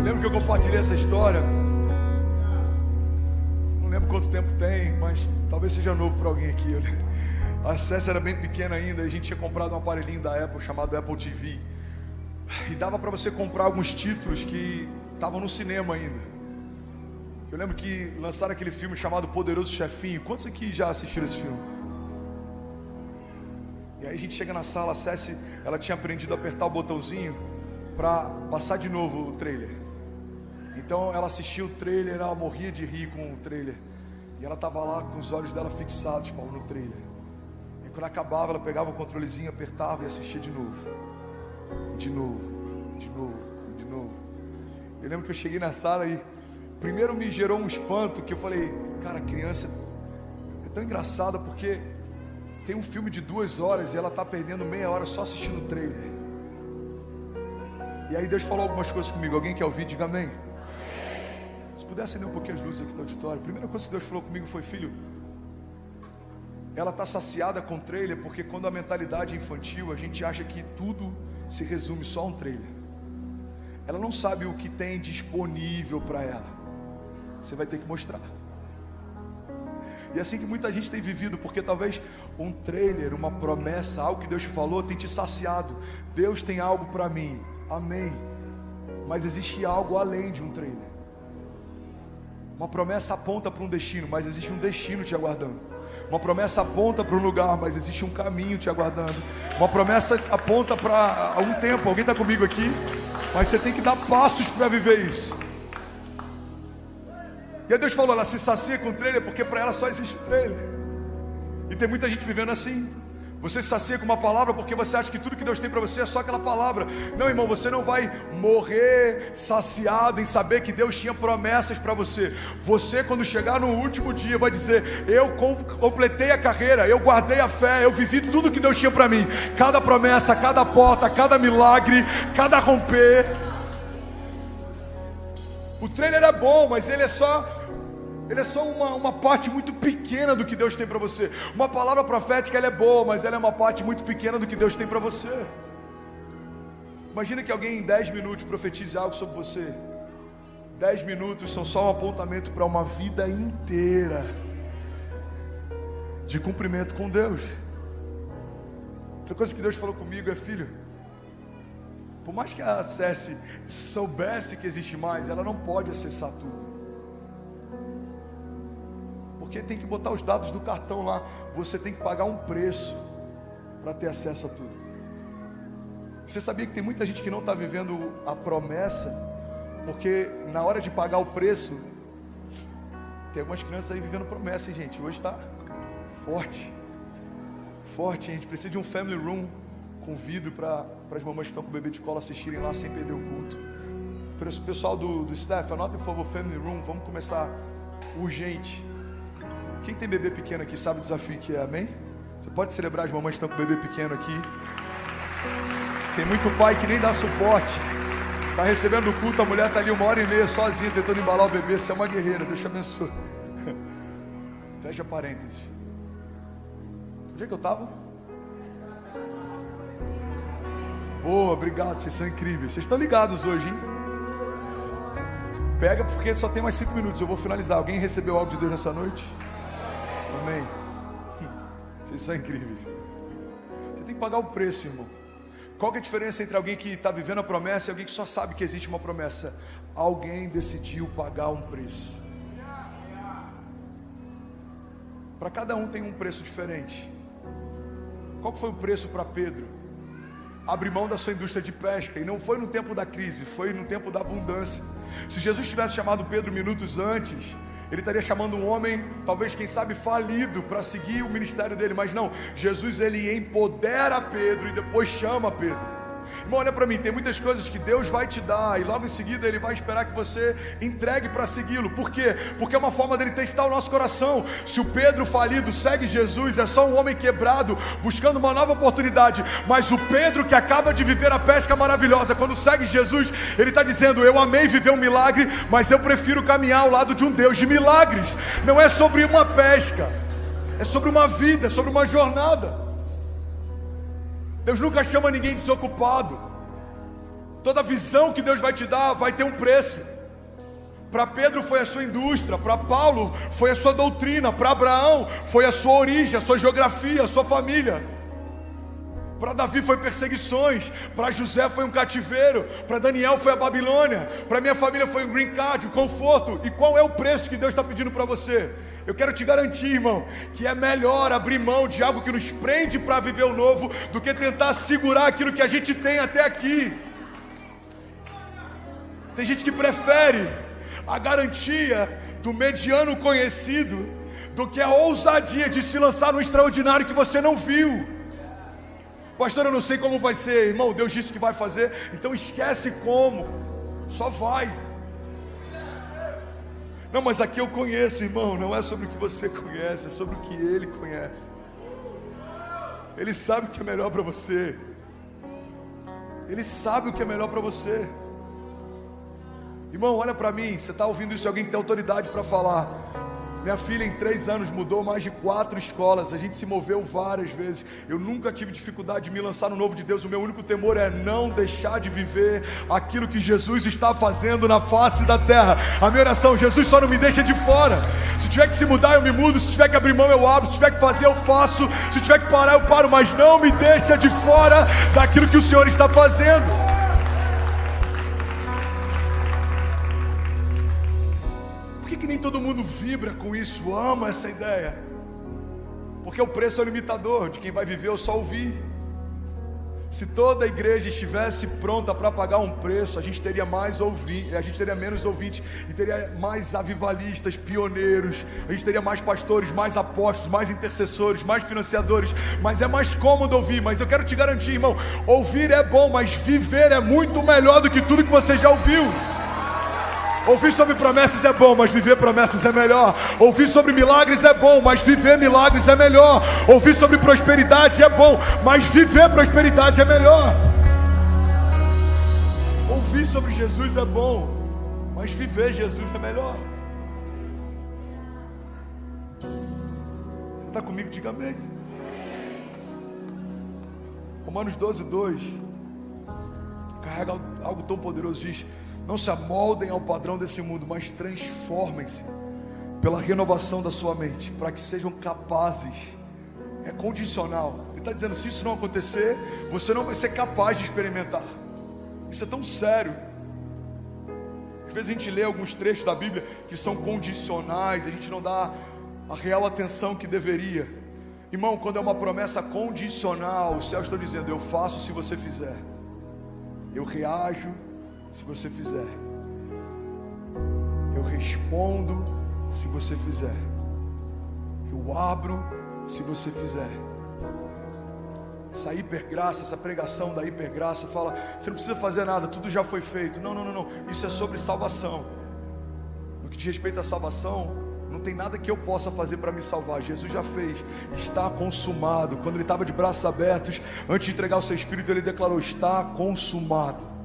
Lembro que eu compartilhei essa história. Não lembro quanto tempo tem, mas talvez seja novo para alguém aqui. A Cécia era bem pequena ainda. A gente tinha comprado um aparelhinho da Apple chamado Apple TV. E dava para você comprar alguns títulos que estavam no cinema ainda. Eu lembro que lançaram aquele filme chamado Poderoso Chefinho. Quantos aqui já assistiram esse filme? E aí a gente chega na sala, a Cécia, ela tinha aprendido a apertar o botãozinho para passar de novo o trailer. Então ela assistia o trailer, ela morria de rir com o trailer. E ela estava lá com os olhos dela fixados, Paulo, no trailer. E quando acabava, ela pegava o controlezinho, apertava e assistia de novo. De novo, de novo, de novo. Eu lembro que eu cheguei na sala e primeiro me gerou um espanto, que eu falei, cara, a criança é tão engraçada porque tem um filme de 2 horas e ela está perdendo meia hora só assistindo o trailer. E aí Deus falou algumas coisas comigo. Alguém quer ouvir? Diga amém. Se puder acender um pouquinho as luzes aqui do auditório. A primeira coisa que Deus falou comigo foi, filho, ela está saciada com trailer porque quando a mentalidade é infantil, a gente acha que tudo se resume só a um trailer. Ela não sabe o que tem disponível para ela. Você vai ter que mostrar. E é assim que muita gente tem vivido, porque talvez um trailer, uma promessa, algo que Deus te falou, tem te saciado. Deus tem algo para mim, amém. Mas existe algo além de um trailer. Uma promessa aponta para um destino, mas existe um destino te aguardando. Uma promessa aponta para um lugar, mas existe um caminho te aguardando. Uma promessa aponta para um tempo. Alguém está comigo aqui? Mas você tem que dar passos para viver isso. E aí Deus falou, ela se sacia com o trailer porque para ela só existe o trailer. E tem muita gente vivendo assim. Você se sacia com uma palavra porque você acha que tudo que Deus tem para você é só aquela palavra. Não, irmão, você não vai morrer saciado em saber que Deus tinha promessas para você. Você, quando chegar no último dia, vai dizer, eu completei a carreira, eu guardei a fé, eu vivi tudo que Deus tinha para mim. Cada promessa, cada porta, cada milagre, cada romper. O trailer é bom, mas ele é só uma parte muito pequena do que Deus tem para você. Uma palavra profética, ela é boa, mas ela é uma parte muito pequena do que Deus tem para você. Imagina que alguém em 10 minutos profetize algo sobre você. 10 minutos são só um apontamento para uma vida inteira de cumprimento com Deus. Outra coisa que Deus falou comigo é, filho, por mais que a Cécia soubesse que existe mais, ela não pode acessar tudo. Porque tem que botar os dados do cartão lá. Você tem que pagar um preço para ter acesso a tudo. Você sabia que tem muita gente que não está vivendo a promessa, porque na hora de pagar o preço, tem algumas crianças aí vivendo promessa, hein, gente? Hoje está forte. Forte, a gente precisa de um family room com vidro para as mamães que estão com o bebê de colo assistirem lá sem perder o culto. Pessoal do staff, anotem por favor, family room, vamos começar urgente. Quem tem bebê pequeno aqui sabe o desafio que é, amém? Você pode celebrar as mamães que estão com bebê pequeno aqui. Tem muito pai que nem dá suporte. Está recebendo o culto, a mulher está ali 1h30 sozinha tentando embalar o bebê. Você é uma guerreira, Deus te abençoe. Fecha parênteses. Onde é que eu estava? Boa, obrigado, vocês são incríveis. Vocês estão ligados hoje, hein? Pega porque só tem mais 5 minutos, eu vou finalizar. Alguém recebeu algo de Deus nessa noite? Amém. Vocês são incríveis. Você tem que pagar o preço, irmão. Qual que é a diferença entre alguém que está vivendo a promessa e alguém que só sabe que existe uma promessa? Alguém decidiu pagar um preço. Para cada um tem um preço diferente. Qual que foi o preço para Pedro? Abrir mão da sua indústria de pesca. E não foi no tempo da crise, foi no tempo da abundância. Se Jesus tivesse chamado Pedro minutos antes, ele estaria chamando um homem, talvez quem sabe falido, para seguir o ministério dele. Mas não, Jesus ele empodera Pedro e depois chama Pedro. Irmão, olha para mim, tem muitas coisas que Deus vai te dar e logo em seguida Ele vai esperar que você entregue para segui-lo. Por quê? Porque é uma forma dele testar o nosso coração. Se o Pedro falido segue Jesus, é só um homem quebrado buscando uma nova oportunidade. Mas o Pedro que acaba de viver a pesca maravilhosa, quando segue Jesus, ele está dizendo, eu amei viver um milagre, mas eu prefiro caminhar ao lado de um Deus de milagres. Não é sobre uma pesca, é sobre uma vida, é sobre uma jornada. Deus nunca chama ninguém desocupado. Toda visão que Deus vai te dar vai ter um preço. Para Pedro foi a sua indústria, para Paulo foi a sua doutrina, para Abraão foi a sua origem, a sua geografia, a sua família. Para Davi foi perseguições, para José foi um cativeiro, para Daniel foi a Babilônia, para minha família foi um green card, um conforto. E qual é o preço que Deus está pedindo para você? Eu quero te garantir, irmão, que é melhor abrir mão de algo que nos prende para viver o novo do que tentar segurar aquilo que a gente tem até aqui. Tem gente que prefere a garantia do mediano conhecido do que a ousadia de se lançar no extraordinário que você não viu. Pastor, eu não sei como vai ser. Irmão, Deus disse que vai fazer, então esquece como, só vai. Não, mas aqui eu conheço, irmão. Não é sobre o que você conhece, é sobre o que Ele conhece. Ele sabe o que é melhor para você. Ele sabe o que é melhor para você. Irmão, olha para mim. Você está ouvindo isso? Alguém que tem autoridade para falar. Minha filha em 3 anos mudou mais de 4 escolas. A gente se moveu várias vezes. Eu nunca tive dificuldade de me lançar no novo de Deus. O meu único temor é não deixar de viver aquilo que Jesus está fazendo na face da terra. A minha oração: Jesus, só não me deixa de fora. Se tiver que se mudar, eu me mudo. Se tiver que abrir mão, eu abro. Se tiver que fazer, eu faço. Se tiver que parar, eu paro. Mas não me deixa de fora daquilo que o Senhor está fazendo. Por que nem todo mundo vibra com isso, ama essa ideia? Porque o preço é o limitador de quem vai viver ou só ouvir. Se toda a igreja estivesse pronta para pagar um preço, a gente teria menos ouvintes e teria mais avivalistas, pioneiros. A gente teria mais pastores, mais apóstolos, mais intercessores, mais financiadores. Mas é mais cômodo ouvir. Mas eu quero te garantir, irmão, ouvir é bom, mas viver é muito melhor do que tudo que você já ouviu. Ouvir sobre promessas é bom, mas viver promessas é melhor. Ouvir sobre milagres é bom, mas viver milagres é melhor. Ouvir sobre prosperidade é bom, mas viver prosperidade é melhor. Ouvir sobre Jesus é bom, mas viver Jesus é melhor. Você está comigo? Diga amém. Romanos 12:2 carrega algo tão poderoso. Diz: não se amoldem ao padrão desse mundo, mas transformem-se pela renovação da sua mente, para que sejam capazes. É condicional. Ele está dizendo: se isso não acontecer, você não vai ser capaz de experimentar. Isso é tão sério. Às vezes a gente lê alguns trechos da Bíblia que são condicionais, a gente não dá a real atenção que deveria. Irmão, quando é uma promessa condicional, o céu está dizendo: eu faço se você fizer, eu reajo se você fizer, eu respondo se você fizer, eu abro se você fizer. Essa hipergraça, essa pregação da hipergraça fala: você não precisa fazer nada, tudo já foi feito. Não, isso é sobre salvação. No que diz respeito à salvação, não tem nada que eu possa fazer para me salvar. Jesus já fez, está consumado. Quando ele estava de braços abertos, antes de entregar o seu espírito, ele declarou: está consumado.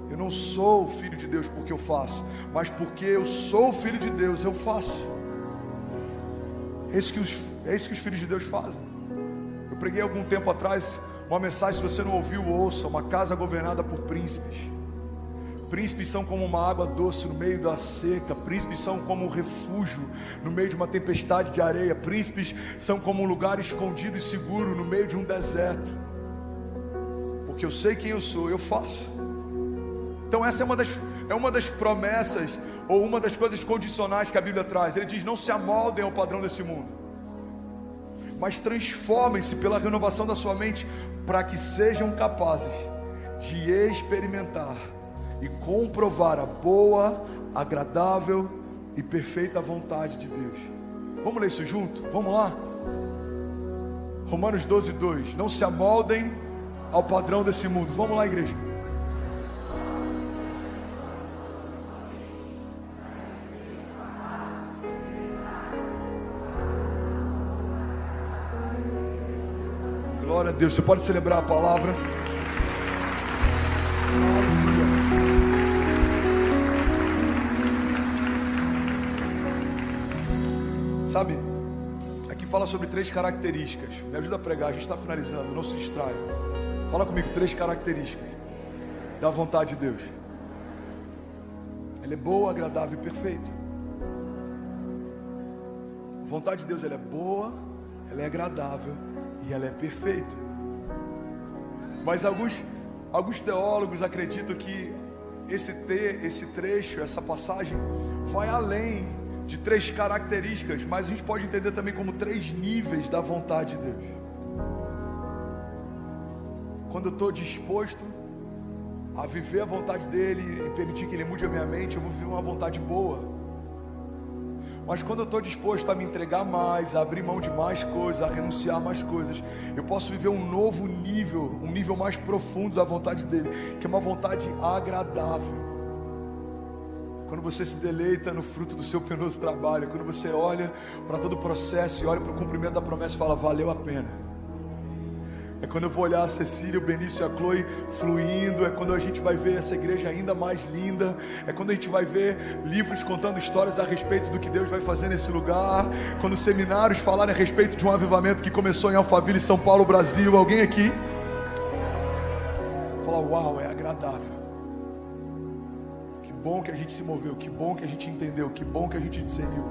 Eu não sou filho de Deus porque eu faço, mas porque eu sou filho de Deus, eu faço. É isso que os filhos de Deus fazem. Eu preguei algum tempo atrás uma mensagem, se você não ouviu, ouça: uma casa governada por príncipes. Príncipes são como uma água doce no meio da seca. Príncipes são como um refúgio no meio de uma tempestade de areia. Príncipes são como um lugar escondido e seguro no meio de um deserto. Porque eu sei quem eu sou, eu faço. Então essa é uma das promessas, ou uma das coisas condicionais que a Bíblia traz. Ele diz: não se amoldem ao padrão desse mundo, mas transformem-se pela renovação da sua mente, para que sejam capazes de experimentar e comprovar a boa, agradável e perfeita vontade de Deus. Vamos ler isso junto? Vamos lá? Romanos 12:2. Não se amoldem ao padrão desse mundo. Vamos lá, igreja. Glória a Deus. Você pode celebrar a palavra. Sabe, aqui fala sobre 3 características. Me ajuda a pregar, a gente está finalizando, não se distraia. Fala comigo, 3 características da vontade de Deus. Ela é boa, agradável e perfeita. A vontade de Deus, ela é boa, ela é agradável e ela é perfeita. Mas alguns teólogos acreditam que esse trecho, essa passagem vai além de 3 características, mas a gente pode entender também como 3 níveis da vontade de Deus. Quando eu estou disposto a viver a vontade dele e permitir que ele mude a minha mente, eu vou viver uma vontade boa. Mas quando eu estou disposto a me entregar mais, a abrir mão de mais coisas, a renunciar a mais coisas, eu posso viver um novo nível, um nível mais profundo da vontade dele, que é uma vontade agradável. Quando você se deleita no fruto do seu penoso trabalho, quando você olha para todo o processo e olha para o cumprimento da promessa e fala, valeu a pena. É quando eu vou olhar a Cecília, o Benício e a Chloe fluindo. É quando a gente vai ver essa igreja ainda mais linda. É quando a gente vai ver livros contando histórias a respeito do que Deus vai fazer nesse lugar. Quando os seminários falarem a respeito de um avivamento que começou em Alphaville, São Paulo, Brasil. Alguém aqui? Fala, uau, é agradável. Que bom que a gente se moveu, que bom que a gente entendeu, que bom que a gente discerniu.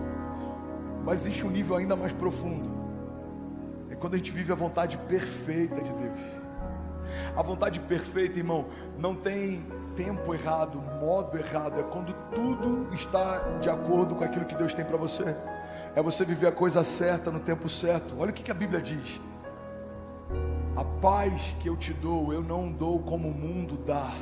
Mas existe um nível ainda mais profundo. Quando a gente vive a vontade perfeita de Deus. A vontade perfeita, irmão, não tem tempo errado, modo errado. É quando tudo está de acordo com aquilo que Deus tem para você. É você viver a coisa certa no tempo certo. Olha o que a Bíblia diz. A paz que eu te dou, eu não dou como o mundo dá.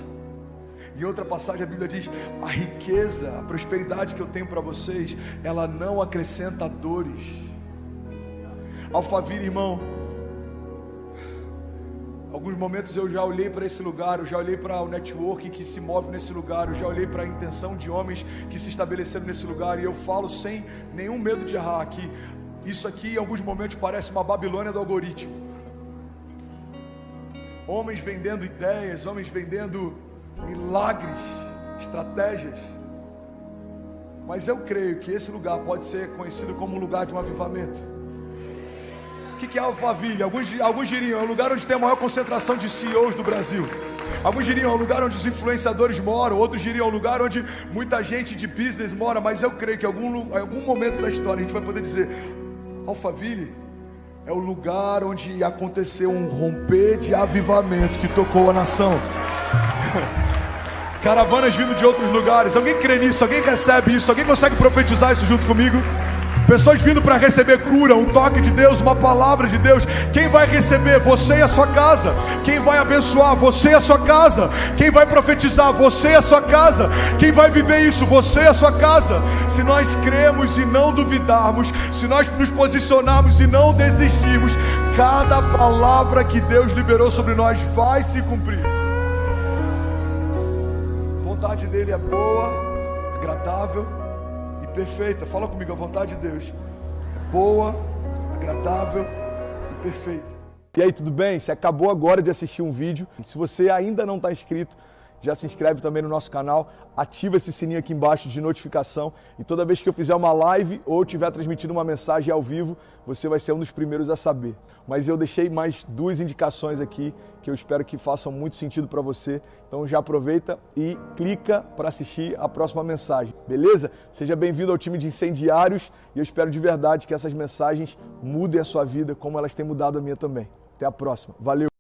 Em outra passagem a Bíblia diz, a riqueza, a prosperidade que eu tenho para vocês, ela não acrescenta dores. Alphaville, irmão, alguns momentos eu já olhei para esse lugar, eu já olhei para o networking que se move nesse lugar, eu já olhei para a intenção de homens que se estabeleceram nesse lugar, e eu falo sem nenhum medo de errar aqui, isso aqui em alguns momentos parece uma Babilônia do algoritmo. Homens vendendo ideias, homens vendendo milagres, estratégias, mas eu creio que esse lugar pode ser conhecido como um lugar de um avivamento. O que é Alphaville? Alguns diriam, é o lugar onde tem a maior concentração de CEOs do Brasil. Alguns diriam, é o lugar onde os influenciadores moram. Outros diriam, é o lugar onde muita gente de business mora. Mas eu creio que em algum momento da história a gente vai poder dizer, Alphaville é o lugar onde aconteceu um romper de avivamento que tocou a nação. Caravanas vindo de outros lugares. Alguém crê nisso? Alguém recebe isso? Alguém consegue profetizar isso junto comigo? Pessoas vindo para receber cura, um toque de Deus, uma palavra de Deus. Quem vai receber? Você e a sua casa. Quem vai abençoar? Você e a sua casa. Quem vai profetizar? Você e a sua casa. Quem vai viver isso? Você e a sua casa. Se nós cremos e não duvidarmos, se nós nos posicionarmos e não desistirmos, cada palavra que Deus liberou sobre nós vai se cumprir. A vontade dele é boa, agradável, perfeita. Fala comigo, a vontade de Deus é boa, agradável e perfeita. E aí, tudo bem? Você acabou agora de assistir um vídeo. Se você ainda não está inscrito, já se inscreve também no nosso canal, ativa esse sininho aqui embaixo de notificação, e toda vez que eu fizer uma live ou estiver transmitindo uma mensagem ao vivo, você vai ser um dos primeiros a saber. Mas eu deixei mais 2 indicações aqui que eu espero que façam muito sentido para você. Então já aproveita e clica para assistir a próxima mensagem, beleza? Seja bem-vindo ao time de incendiários, e eu espero de verdade que essas mensagens mudem a sua vida como elas têm mudado a minha também. Até a próxima. Valeu!